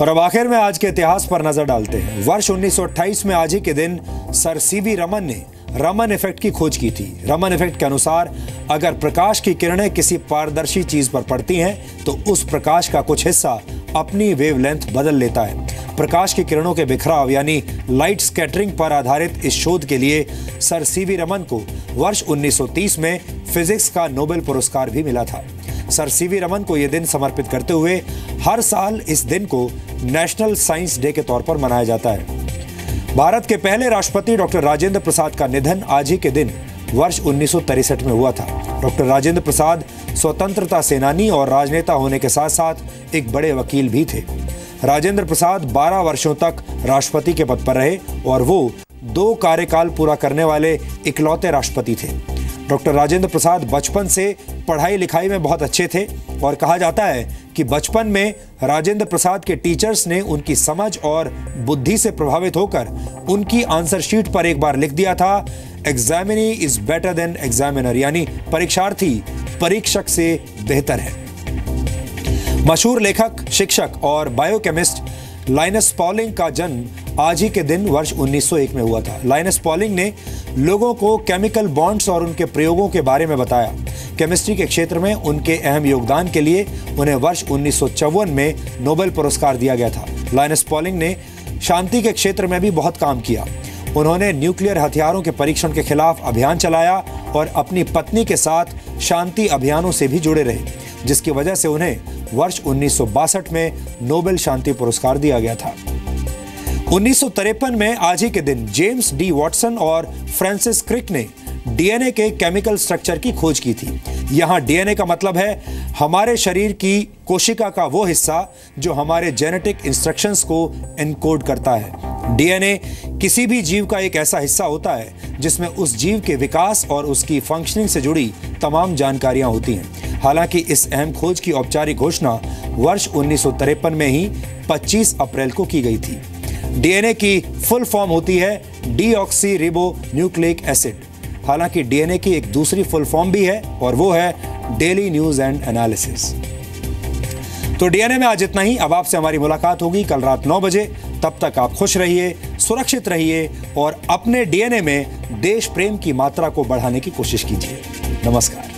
और अब आखिर में आज के इतिहास पर नजर डालते हैं। वर्ष 1928 में आज ही के दिन सर सीवी रमन ने रमन इफेक्ट की खोज की थी। रमन इफेक्ट के अनुसार अगर प्रकाश की किरणें किसी पारदर्शी चीज पर पड़ती हैं तो उस प्रकाश का कुछ हिस्सा अपनी वेवलेंथ बदल लेता है। प्रकाश की किरणों के बिखराव यानी लाइट स्कैटरिंग पर आधारित इस शोध के लिए सर सीवी रमन को वर्ष 1930 में फिजिक्स का नोबेल पुरस्कार भी मिला था। सर सीवी रमन को यह दिन समर्पित करते हुए हर साल इस दिन को नेशनल साइंस डे के तौर पर मनाया जाता है। भारत के पहले राष्ट्रपति डॉक्टर राजेंद्र प्रसाद का निधन आज ही के दिन वर्ष 1963 में हुआ था। डॉक्टर राजेंद्र प्रसाद स्वतंत्रता सेनानी और राजनेता होने के साथ साथ एक बड़े वकील भी थे। राजेंद्र प्रसाद 12 वर्षों तक राष्ट्रपति के पद पर रहे और वो 2 कार्यकाल पूरा करने वाले इकलौते राष्ट्रपति थे। डॉक्टर राजेंद्र प्रसाद बचपन से पढ़ाई लिखाई में बहुत अच्छे थे और कहा जाता है कि बचपन में राजेंद्र प्रसाद के टीचर्स ने उनकी समझ और बुद्धि से प्रभावित होकर उनकी आंसर शीट पर एक बार लिख दिया था, examinee is better than examiner, यानी परीक्षार्थी परीक्षक से बेहतर है। मशहूर लेखक, शिक्षक और बायोकेमिस्ट लाइनस पॉलिंग का जन्म आज ही के दिन वर्ष 1901 में हुआ था। लाइनस पॉलिंग ने लोगों को केमिकल बॉन्ड्स और उनके प्रयोगों के बारे में बताया। केमिस्ट्री के क्षेत्र में उनके अहम योगदान के लिए उन्हें वर्ष 1954 में नोबेल पुरस्कार दिया गया था। लाइनस पॉलिंग ने शांति के क्षेत्र में भी बहुत काम किया। उन्होंने न्यूक्लियर हथियारों के परीक्षण के खिलाफ अभियान चलाया और अपनी पत्नी के साथ शांति अभियानों से भी जुड़े रहे, जिसकी वजह से उन्हें वर्ष 1962 में नोबेल शांति पुरस्कार दिया गया था। 1953 में आज ही के दिन जेम्स डी वॉटसन और फ्रांसिस क्रिक ने डीएनए के केमिकल स्ट्रक्चर की खोज की थी। यहां डीएनए का मतलब है हमारे शरीर की कोशिका का वो हिस्सा जो हमारे जेनेटिक इंस्ट्रक्शंस को एनकोड करता है। डीएनए किसी भी जीव का एक ऐसा हिस्सा होता है जिसमें उस जीव के विकास और उसकी फंक्शनिंग से जुड़ी तमाम जानकारियां होती हैं। हालांकि इस अहम खोज की औपचारिक घोषणा वर्ष 1953 में ही 25 अप्रैल को की गई थी। डीएनए की फुल फॉर्म होती है डीऑक्सी रिबो न्यूक्लिक एसिड। हालांकि डीएनए की एक दूसरी फुल फॉर्म भी है और वो है डेली न्यूज एंड एनालिसिस। तो डीएनए में आज इतना ही। अब आपसे हमारी मुलाकात होगी कल रात 9 बजे। तब तक आप खुश रहिए, सुरक्षित रहिए और अपने डीएनए में देश प्रेम की मात्रा को बढ़ाने की कोशिश कीजिए। नमस्कार।